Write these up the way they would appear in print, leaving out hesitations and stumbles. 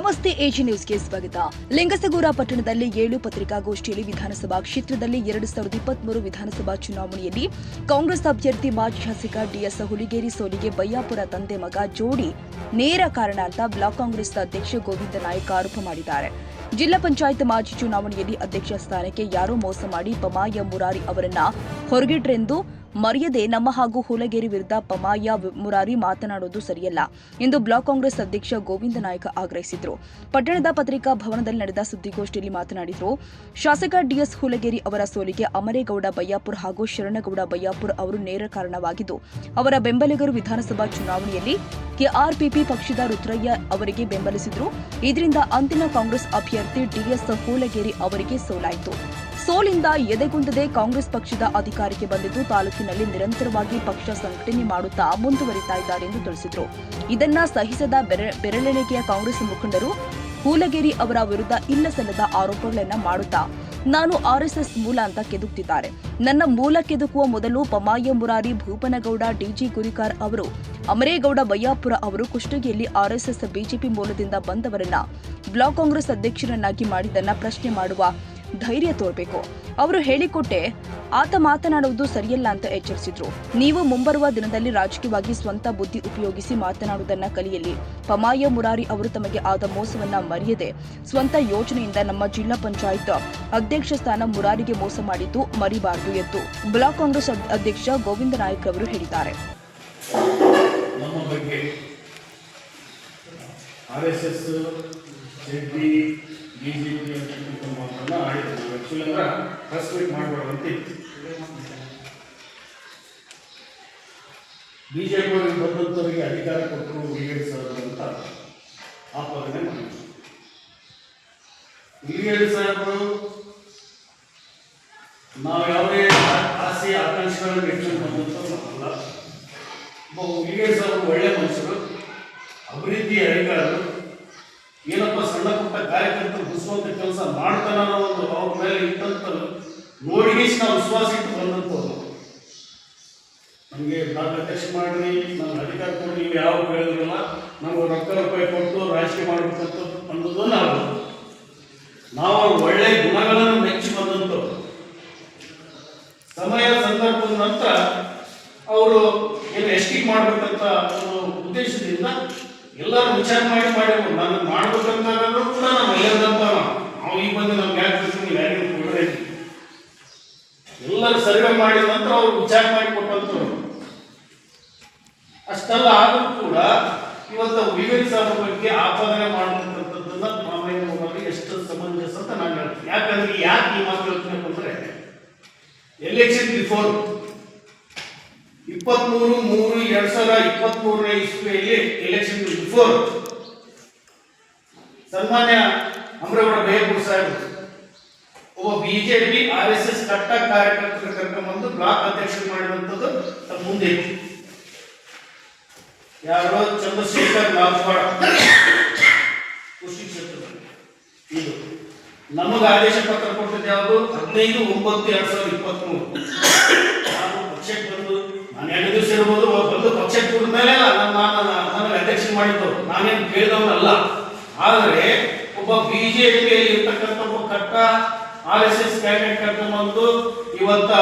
ನಮಸ್ತೆ ಎಜಿ ನ್ಯೂಸ್ಗೆ ಸ್ವಾಗತ. ಲಿಂಗಸಗೂರ ಪಟ್ಟಣದಲ್ಲಿ 7 ಪತ್ರಿಕಾಗೋಷ್ಠಿಯಲ್ಲಿ ವಿಧಾನಸಭಾ ಕ್ಷೇತ್ರದಲ್ಲಿ 2023 ವಿಧಾನಸಭಾ ಚುನಾವಣೆಯಲ್ಲಿ ಕಾಂಗ್ರೆಸ್ ಅಭ್ಯರ್ಥಿ ಮಾಜಿ ಶಾಸಕ ಡಿಎಸ್ ಹುಲಿಗೇರಿ ಸೋಲಿಗೆ ಬಯ್ಯಾಪುರ ತಂದೆ ಮಗ ಜೋಡಿ ನೇರ ಕಾರಣ ಅಂತ ಬ್ಲಾಕ್ ಕಾಂಗ್ರೆಸ್ ಅಧ್ಯಕ್ಷ ಗೋವಿಂದ ನಾಯ್ಕ ಆರೋಪ ಮಾಡಿದ್ದಾರೆ. ಜಿಲ್ಲಾ ಪಂಚಾಯತ್ ಮಾಜಿ ಚುನಾವಣೆಯಲ್ಲಿ ಅಧ್ಯಕ್ಷ ಸ್ಥಾನಕ್ಕೆ ಯಾರೋ ಮೋಸ ಮಾಡಿ ಪಮಾಯ ಮುರಾರಿ ಅವರನ್ನ ಹೊರಗಿಟ್ರೆಂದು ಮರೆಯದೆ ನಮ್ಮ ಹಾಗೂ ಹುಲಗೇರಿ ವಿರುದ್ಧ ಪಮಾಯ ಮುರಾರಿ ಮಾತನಾಡುವುದು ಸರಿಯಲ್ಲ ಎಂದು ಬ್ಲಾಕ್ ಕಾಂಗ್ರೆಸ್ ಅಧ್ಯಕ್ಷ ಗೋವಿಂದ ನಾಯ್ಕ ಆಗ್ರಹಿಸಿದರು. ಪಟ್ಟಣದ ಪತ್ರಿಕಾ ಭವನದಲ್ಲಿ ನಡೆದ ಸುದ್ದಿಗೋಷ್ಠಿಯಲ್ಲಿ ಮಾತನಾಡಿದರು. ಶಾಸಕ ಡಿಎಸ್ ಹುಲಗೇರಿ ಅವರ ಸೋಲಿಗೆ ಅಮರೇಗೌಡ ಬಯ್ಯಾಪುರ ಹಾಗೂ ಶರಣಗೌಡ ಬಯ್ಯಾಪುರ ಅವರು ನೇರ ಕಾರಣವಾಗಿದ್ದು, ಅವರ ಬೆಂಬಲಿಗರು ವಿಧಾನಸಭಾ ಚುನಾವಣೆಯಲ್ಲಿ ಕೆಆರ್ಪಿಪಿ ಪಕ್ಷದ ರುದ್ರಯ್ಯ ಅವರಿಗೆ ಬೆಂಬಲಿಸಿದರು. ಇದರಿಂದ ಅಂತಿಮ ಕಾಂಗ್ರೆಸ್ ಅಭ್ಯರ್ಥಿ ಡಿಎಸ್ ಹುಲಗೇರಿ ಅವರಿಗೆ ಸೋಲಾಯಿತು. ಸೋಲಿಂದ ಎದೆಗುಂದದೆ ಕಾಂಗ್ರೆಸ್ ಪಕ್ಷದ ಅಧಿಕಾರಕ್ಕೆ ಬಂದಿದ್ದು ತಾಲೂಕಿನಲ್ಲಿ ನಿರಂತರವಾಗಿ ಪಕ್ಷ ಸಂಘಟನೆ ಮಾಡುತ್ತಾ ಮುಂದುವರಿತಾ ಇದ್ದಾರೆ ಎಂದು ತಿಳಿಸಿದರು. ಇದನ್ನ ಸಹಿಸದ ಬೆರಳೆಣಿಕೆಯ ಕಾಂಗ್ರೆಸ್ ಮುಖಂಡರು ಹುಲಗೇರಿ ಅವರ ವಿರುದ್ಧ ಇಲ್ಲಸಲ್ಲದ ಆರೋಪಗಳನ್ನು ಮಾಡುತ್ತಾ ನಾನು ಆರ್ಎಸ್ಎಸ್ ಮೂಲ ಅಂತ ಕೆದಕುತ್ತಿದ್ದಾರೆ. ನನ್ನ ಮೂಲ ಕೆದಕುವ ಮೊದಲು ಪಮಾಯ ಮುರಾರಿ, ಭೂಪನಗೌಡ, ಡಿಜಿ ಗುರಿಕಾರ್ ಅವರು, ಅಮರೇಗೌಡ ಬಯ್ಯಾಪುರ ಅವರು ಕುಷ್ಟಗಿಯಲ್ಲಿ ಆರ್ಎಸ್ಎಸ್ ಬಿಜೆಪಿ ಮೂಲದಿಂದ ಬಂದವರನ್ನ ಬ್ಲಾಕ್ ಕಾಂಗ್ರೆಸ್ ಅಧ್ಯಕ್ಷರನ್ನಾಗಿ ಮಾಡಿದ್ದನ್ನ ಪ್ರಶ್ನೆ ಮಾಡುವ ಧೈರ್ಯ ತೋರಬೇಕು. ಅವರು ಹೇಳಿಕೊಟ್ಟೆ ಆತ ಮಾತನಾಡುವುದು ಸರಿಯಲ್ಲ ಅಂತ ಎಚ್ಚರಿಸಿದ್ರು. ನೀವು ಮುಂಬರುವ ದಿನದಲ್ಲಿ ರಾಜಕೀಯವಾಗಿ ಸ್ವಂತ ಬುದ್ಧಿ ಉಪಯೋಗಿಸಿ ಮಾತನಾಡುವುದನ್ನ ಕಲಿಯಲಿ. ಪಮಾಯ ಮುರಾರಿ ಅವರು ತಮಗೆ ಆದ ಮೋಸವನ್ನ ಮರೆಯದೆ ಸ್ವಂತ ಯೋಜನೆಯಿಂದ ನಮ್ಮ ಜಿಲ್ಲಾ ಪಂಚಾಯತ್ ಅಧ್ಯಕ್ಷ ಸ್ಥಾನ ಮುರಾರಿಗೆ ಮೋಸ ಮಾಡಿದ್ದು ಮರಿಬಾರದು ಎಂದು ಬ್ಲಾಕ್ ಕಾಂಗ್ರೆಸ್ ಅಧ್ಯಕ್ಷ ಗೋವಿಂದ ನಾಯ್ಕ ಅವರು ಹೇಳಿದ್ದಾರೆ. ಬಿಜೆಪಿ ಬಂದಂತವರಿಗೆ ಅಧಿಕಾರ ಕೊಟ್ಟರು ಹುಲಿಗೇರಿ ಅಂತ ಆಪಾದನೆ ಮಾಡಿದ್ರು. ಹುಲಿಗೇರಿ ಸಾಹೇಬರು ನಾವು ಯಾವುದೇ ಆಸೆ ಆಕಾಂಕ್ಷೆಗಳನ್ನು ಇಟ್ಕೊಂಡು ಬಂದಂಥವ್ರು ಅಲ್ಲ. ಹುಲಿಗೇರಿ ಸಾಹೇಬರು ಒಳ್ಳೆ ಮನುಷ್ಯರು, ಅಭಿವೃದ್ಧಿ ಅಧಿಕಾರರು, ಏನಪ್ಪ ಸಣ್ಣ ಪುಟ್ಟ ಕಾರ್ಯಕರ್ತರು ಗುಸುವಂತ ಕೆಲಸ ಮಾಡ್ತಾನ ಒಂದು ಅವ್ರ ಮೇಲೆ ಇಟ್ಟಂತ ನೋಡಿಗಿಸಿ ನಾವು ವಿಶ್ವಾಸ ಇಟ್ಟು ಬಂದಂಥವ್ರು. ನಮಗೆ ಬ್ಲಾಕ್ ಅಧ್ಯಕ್ಷ ಮಾಡ್ರಿ, ನಮ್ಮ ಅಧಿಕಾರ ಕೊಟ್ಟು ನೀವು ಯಾವ ಕೇಳಿದ್ರಲ್ಲ, ನಮ್ಗೆ ರೊಕ್ಕ ರೂಪಾಯಿ ಕೊಟ್ಟು ರಾಜಕೀಯ ಮಾಡಬೇಕಂತ ಅನ್ನೋದು ನಾವು ಒಳ್ಳೆ ಗುಣಗಳನ್ನು ಮೆಚ್ಚಿ ಬಂದಂಥವ್ರು. ಸಮಯ ಸಂದರ್ಭದ ನಂತರ ಅವರು ಏನು ಎಸ್ಟಿಕ್ ಮಾಡ್ಬೇಕಂತ ಒಂದು ಉದ್ದೇಶದಿಂದ ಎಲ್ಲರೂ ವಿಚಾರ ಮಾಡಿರ್ಬೋದು. ನಾನು ಮಾಡ್ಬೇಕಂತಾದ್ರೂ ಕೂಡ ನಾವು ಎಲ್ಲದಂತ ನಾವು ಈಗ ಬಂದು ನಮ್ಗೆ ಯಾಕೆ ಯಾರಿಗೂ ಕೊಡ್ರಿ ಎಲ್ಲರೂ ಸರ್ವೆ ಮಾಡಿದ ನಂತರ ಅವ್ರು ವಿಚಾರ ಮಾಡಿ ಕೊಟ್ಟಂತವ್ರು. ಅಷ್ಟೆಲ್ಲ ಆದರೂ ಕೂಡ ಇವತ್ತು ಹುಲಿಗೇರಿ ಸಾಹೇಬರ ಬಗ್ಗೆ ಆಪಾದನೆ ಮಾಡುವಂಥದ್ದನ್ನ ಮಾಮಯ್ಯನವರಿಗೆ ಎಷ್ಟು ಸಮಂಜಸ ಅಂತ ನಾನು ಹೇಳ್ತೀನಿ. ಯಾಕಂದ್ರೆ ಯಾಕೆ ಈ ಮಾತು ಹೇಳ್ತೀನಿ ಅಂತಂದ್ರೆ, ಎಲೆಕ್ಷನ್ ಬಿಫೋರ್ 23/3/2023 ಇಸ್ವಿಯಲ್ಲಿ ಎಲೆಕ್ಷನ್ ಬಿಫೋರ್ ಸನ್ಮಾನ್ಯ ಅಮರೇಗೌಡ ಬಯ್ಯಾಪುರ ಸಾಹೇಬರು ಒಬ್ಬ ಬಿಜೆಪಿ ಆರ್ಎಸ್ಎಸ್ ಕಟ್ಟ ಕಾರ್ಯಕರ್ತರ ಕರ್ಕೊಂಡ್ಬಂದು ಬ್ಲಾಕ್ ಅಧ್ಯಕ್ಷ ಮಾಡಿರುವಂಥದ್ದು ತಮ್ಮ ಮುಂದೆ ಯಾರೋ ಚಂದ್ರಶೇಖರ್ ನಾಗವಾಡ ಕೃಷಿ ಕ್ಷೇತ್ರದಲ್ಲಿ. ಇದು ನಮಗೆ ಆದೇಶ ಪತ್ರ ಕೊಟ್ಟಿದ್ದು ಯಾವುದು 15/9/2023. ನಾನು ಪಕ್ಷಕ್ಕೆ ಬಂದು ನಾನು 2 ದಿವಸ ಇರ್ಬೋದು ಬಂದು ಪಕ್ಷಕ್ಕೆ ಕೂಡಿದ ಮೇಲೆ ನನಗೆ ಅಧ್ಯಕ್ಷ ಮಾಡಿದ್ದು ನಾನೇನು ಕೇಳಿದವನಲ್ಲ. ಆದರೆ ಒಬ್ಬ ಬಿಜೆಪಿಯಲ್ಲಿ ಇರ್ತಕ್ಕಂಥ ಒಬ್ಬ ಕಟ್ಟ ಆರ್ಎಸ್ಎಸ್ ಕ್ಯಾಂಡಿಡೇಟ್ ಕರ್ಕೊಂಡ್ಬಂದು ಇವತ್ತ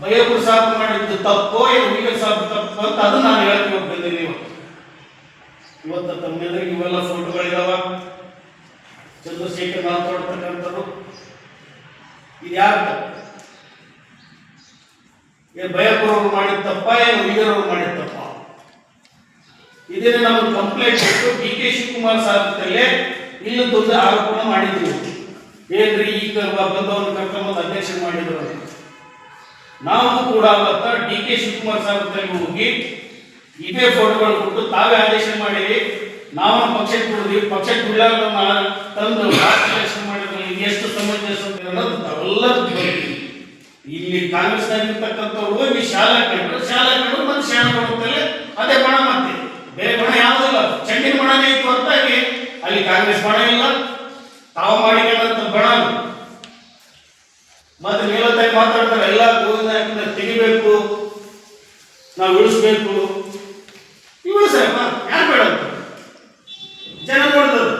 ಬಯ್ಯಾಪುರ ಸಾಹೇಬ್ ಮಾಡಿದ್ದು ತಪ್ಪೋ ಏನು ಹುಲಿಗೇರಿ ಸಾಹೇಬ್ ತಪ್ಪು ಅಂತ ಅದು ನಾನು ಹೇಳಕ್ಕೆ ಬಂದಿದ್ದೀನಿ. ಇವತ್ತು ತಮ್ಮೆಲ್ಲರಿಗೆ ಇವೆಲ್ಲ ಫೋಟೋಗಳಿದಾವ. ಚಂದ್ರಶೇಖರ್ ನಾಥೋಡ್ತಕ್ಕಂಥವ್ರು ಇದು ಯಾರು ಏನು ಬಯ್ಯಾಪುರ ಅವರು ಮಾಡಿದ ತಪ್ಪ ಏನು ಹುಲಿಗೇರಿ ಅವರು ಮಾಡಿದ ತಪ್ಪ? ಇದನ್ನೇ ನಾವು ಕಂಪ್ಲೇಂಟ್ ಕೊಟ್ಟು ಡಿ.ಕೆ. ಶಿವಕುಮಾರ್ ಸಾಹೇಬರಲ್ಲೇ ಇಲ್ಲದೊಂದು ಆರೋಪ ಮಾಡಿದ್ವಿ. ಏನ್ರಿ ಈಗ ಬಂದವನ್ನ ಕರ್ಕೊಂಬಂದು ಅಧ್ಯಕ್ಷ ಮಾಡಿದ್ರು. ನಾವು ಕೂಡ ಅವತ್ತ ಡಿ.ಕೆ. ಶಿವಕುಮಾರ್ ಸಾಹೇಬರಲ್ಲಿ ಹೋಗಿ ಇದೇ ಫೋಟೋಗಳು ಕೊಟ್ಟು ತಾವೇ ಆದೇಶ ಮಾಡಿರಿ, ನಾವು ಪಕ್ಷಕ್ಕೆ ಕೊಡಿದ್ವಿ, ಪಕ್ಷಕ್ಕೆ ಬಿಡಲಾರ ತಂದು ಎಲೆಕ್ಷನ್ ಮಾಡಿದ್ರೆ ಎಷ್ಟು ಸಮಂಜಸ ಅನ್ನೋದು ತಾವೆಲ್ಲರೂ ಬರೀರಿ. ಇಲ್ಲಿ ಕಾಂಗ್ರೆಸ್ನಾಗಿರ್ತಕ್ಕಂಥವ್ರು ಹೋಗಿ ಶಾಲಾ ಕಂಡು ಮತ್ತೆ ಶಾಲೆ ಕೊಡುತ್ತಲೇ ಅದೇ ಬಣ, ಮತ್ತೆ ಬೇರೆ ಬಣ ಯಾವುದಿಲ್ಲ, ಚಂಡಿನ ಬಣನೇ ಇತ್ತು ಹೊರತಾಗಿ ಅಲ್ಲಿ ಕಾಂಗ್ರೆಸ್ ಬಣ ಇಲ್ಲ, ತಾವು ಮಾಡಿಕೊಂಡಂತ ಬಣ. ಮತ್ತೆ ಮೇಲತ್ತಾಗಿ ಮಾತಾಡ್ತಾರೆ ಎಲ್ಲ ಗೋವಿಂದ ತೆಗಿಬೇಕು, ನಾವು ಇಳಿಸ್ಬೇಕು. ಇಳಿಸಪ್ಪ, ಯಾರು ಬೇಡ ಜನ ನೋಡ್ತಾರೆ.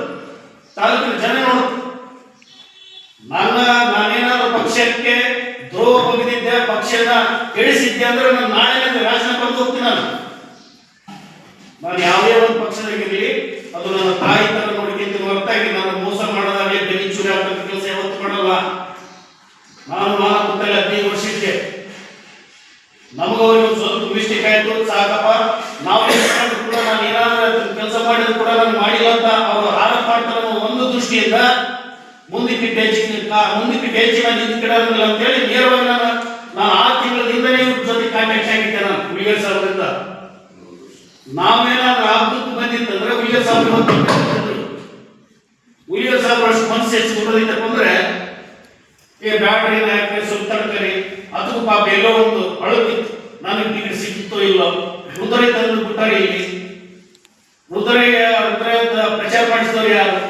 ನಾನು ಯಾವುದೇ ಒಂದು ಪಕ್ಷದಾಗಿರಲಿ ಅದು ನನ್ನ ತಾಯಿ ತರ ನೋಡಿಕೆಂತ ಹೊರತಾಗಿ ನಾನು ಮೋಸ ಮಾಡೋದಾಗಲಿ ಬೆನ್ನಿ ಚೂರಿ ಹಾಕೋ ಕೆಲಸ ಯಾವತ್ತು ಮಾಡಲ್ಲ. ನಾನು ಕೂತಲ್ಲಿ 15 ವರ್ಷಕ್ಕೆ ನಮಗವ್ರಿಗೆ ಸ್ವಲ್ಪ ಮಿಸ್ಟೇಕ್ ಆಯ್ತು, ಸಾಕಪ್ಪ ನಾವು ಕೂಡ ನಾನು ಏನಾದ್ರೂ ಕೆಲಸ ಮಾಡಿದ್ರು ಕೂಡ ನಾನು ಮಾಡಿಲ್ಲ ಅಂತ ಅವರು ಆರೋಪ ಮಾಡ್ತಾರೆ ಒಂದು ದೃಷ್ಟಿಯಿಂದ ಮುಂದಕ್ಕೆ ಟೇಜಿನ ನಿಂತು ಕಿಡೋದಿಲ್ಲ ಅಂತ ಹೇಳಿ ನೇರವಾಗಿ ನಾನು 6 ತಿಂಗಳಿಂದಲೇ ಇವ್ರ ಜೊತೆ ಕಾಂಟ್ಯಾಕ್ಟ್ ಆಗಿದ್ದೆ. ನಾನು ಹುಲಿಗೇರಿ ಸಾಹೇಬರಿಂದ ನಾವೇನಾದ್ರೂ ಆಗ್ಬೇಕು ಬಂದಿತ್ತಂದ್ರೆ ಹುಲಿಗೇರಿ ಸಾಹೇಬ್ ಹುಲಿಗೇರಿ ಸಾಹೇಬ್ ಅಷ್ಟು ಮನಸ್ಸು ಹೆಚ್ಚಿಕೊಳ್ಳೋದಿತ್ತಪ್ಪ ಅಂದ್ರೆ ಬ್ಯಾಟ್ರಿ ಹಾಕಿ ಸ್ವಲ್ಪ ತಡ್ಕರಿ ಅದಕ್ಕೂ ಪಾಪ ಎಲ್ಲೋ ಒಂದು ಅಳುಕಿತ್ತು, ನನಗೆ ಟಿಕೆಟ್ ಸಿಕ್ಕಿತ್ತೋ ಇಲ್ಲ. ಹೃದಯ ತಂದು ಬಿಟ್ಟಾರೆ ಇಲ್ಲಿ. ಹೃದಯ ಪ್ರಚಾರ ಮಾಡಿಸಿದವ್ರು ಯಾರು?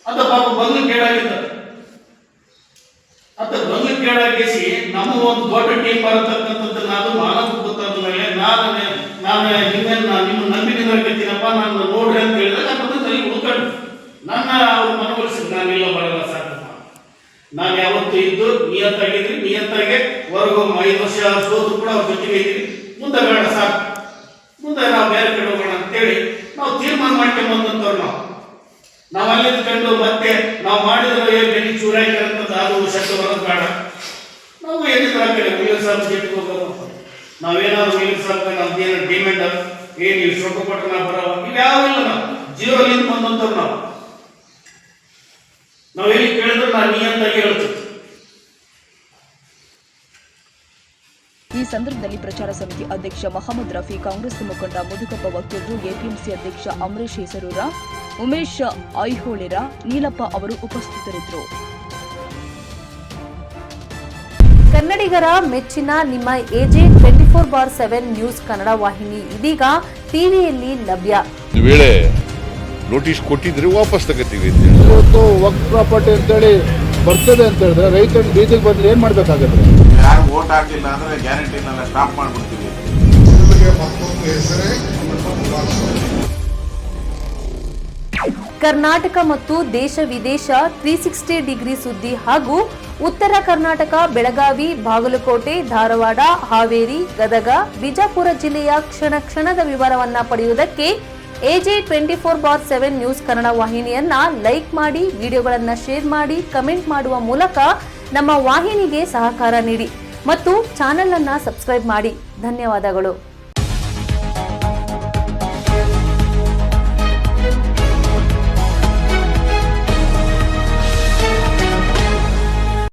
ಅದು ಪಾಪ ಬಂದು ಕೇಳಾಗಿದ್ದ. ಅದು ಬಂದು ಕೇಳಾಗಿಸಿ ನಮ್ಮ ಒಂದು ದೊಡ್ಡ ಟೀಮ್ ಬರತಕ್ಕಂಥದ್ದು ನಾನು ಮಾನವ ಗೊತ್ತಾದ ಮೇಲೆ ನಿಮ್ಮ ನಂಬಿನಿಂದ ಕತ್ತೀನಪ್ಪ, ನಾನು ನೋಡ್ರಿ ಅಂತ ಹೇಳಿದಾಗ ನಾನು ತಲೆ ಹುಡ್ಕೊಂಡು ನನ್ನ ಅವ್ರು ಮನವೊಲಿಸಿದ್ರು. ನಾನೆಲ್ಲ ಬರಲ್ಲ ಸಾಕಪ್ಪ, ನಾನು ಯಾವತ್ತು ಇದ್ದು ನಿಯತ್ತಾಗಿದ್ರಿ, ನಿಯತ್ತಾಗೆ ಹೊರಗೆ 5 ವರ್ಷ ಸೋತು ಕೂಡ ಅವ್ರ ಜೊತೆಗೆ ಇದ್ರಿ, ಮುಂದೆ ಬೇಡ ಸಾಕು, ಮುಂದೆ ನಾವು ಬೇರೆ ಕಡೆ ಹೋಗೋಣ ಅಂತೇಳಿ ನಾವು ತೀರ್ಮಾನ ಮಾಡ್ಕೊಂಬಂದಂತವ್ರು. ನಾವು ಅಲ್ಲಿದ್ಕೊಂಡು ಮತ್ತೆ ನಾವು ಮಾಡಿದ್ರೆ ಬೆನ್ನಿ ಚೂರಾಯ್ಕಂತದ್ದು ಅದು ಶಬ್ದ ಬರೋದು ಬೇಡ. ನಾವು ಏನಿದ್ರೆ ಆ ಕಡೆ ಹುಲಿಗೇರಿ ಸಾಹೇಬ್ ಜೊತೆಗೆ ಹೋಗೋದು. ನಾವೇನಾದ್ರು ಹುಲಿಗೇರಿ ಸಾಹೇಬ್ ನಮ್ದೇನು ಡಿಮ್ಯಾಂಡ್ ಏನು ಇಷ್ಟು ರೊಕ್ಕ ಕೊಟ್ಟರೆ ನಾವು ಬರೋ ಇವ್ಯಾವಿಲ್ಲ. ನಾವು ಜೀರೋಲಿಂದ ಬಂದಂತವ್ರು. ನಾವು ಎಲ್ಲಿ ಕೇಳಿದ್ರು ನಾನು ನಿಯತ್ತಾಗಿ ಹೇಳ್ತೀವಿ. ಈ ಸಂದರ್ಭದಲ್ಲಿ ಪ್ರಚಾರ ಸಮಿತಿ ಅಧ್ಯಕ್ಷ ಮಹಮ್ಮದ್ ರಫಿ, ಕಾಂಗ್ರೆಸ್ ಮುಖಂಡ ಮುದುಕಪ್ಪ ವಕೀಲರು, ಎಪಿಎಂಸಿ ಅಧ್ಯಕ್ಷ ಅಮರೇಶ್ ಹೆಸರೂರ, ಉಮೇಶ್ ಐಹೊಳೆರ, ನೀಲಪ್ಪ ಅವರು ಉಪಸ್ಥಿತರಿದ್ದರು. ಕನ್ನಡಿಗರ ಮೆಚ್ಚಿನ ನಿಮ್ಮ ಎಜೆ 24/7 ನ್ಯೂಸ್ ಕನ್ನಡ ವಾಹಿನಿ ಇದೀಗ ಟಿವಿಯಲ್ಲಿ ಲಭ್ಯ. ವೇಳೆ ನೋಟಿಸ್ ಕೊಟ್ಟಿದ್ರೆ ವಾಪಸ್ ತಗೋತೀವಿ. ಇವತ್ತು ವಕ್ಫ್ ಪ್ರಾಪರ್ಟಿ ಅಂತೇಳಿ ಬರ್ತದೆ ಅಂತ ಹೇಳಿದ್ರೆ ರೈತರು ಬೀದಿಗೆ ಬಂದ್ರೆ ಏನ್ ಮಾಡ್ಬೇಕಾಗತ್ತೆ? ಯಾರು ವೋಟ್ ಹಾಕಿಲ್ಲ ಅಂದ್ರೆ ಗ್ಯಾರಂಟಿನೆಲ್ಲ ಸ್ಟಾಪ್ ಮಾಡ್ಬಿಡ್ತೀವಿ. ಕರ್ನಾಟಕ ಮತ್ತು ದೇಶ ವಿದೇಶ 360 ಡಿಗ್ರಿ ಸುದ್ದಿ ಹಾಗೂ ಉತ್ತರ ಕರ್ನಾಟಕ, ಬೆಳಗಾವಿ, ಬಾಗಲಕೋಟೆ, ಧಾರವಾಡ, ಹಾವೇರಿ, ಗದಗ, ಬಿಜಾಪುರ ಜಿಲ್ಲೆಯ ಕ್ಷಣ ಕ್ಷಣದ ವಿವರವನ್ನ ಪಡೆಯುವುದಕ್ಕೆ ಎಜೆ 24/7 ನ್ಯೂಸ್ ಕನ್ನಡ ವಾಹಿನಿಯನ್ನ ಲೈಕ್ ಮಾಡಿ, ವಿಡಿಯೋಗಳನ್ನ ಶೇರ್ ಮಾಡಿ, ಕಮೆಂಟ್ ಮಾಡುವ ಮೂಲಕ ನಮ್ಮ ವಾಹಿನಿಗೆ ಸಹಕಾರ ನೀಡಿ ಮತ್ತು ಚಾನೆಲ್ ಅನ್ನ ಸಬ್ಸ್ಕ್ರೈಬ್ ಮಾಡಿ. ಧನ್ಯವಾದಗಳು.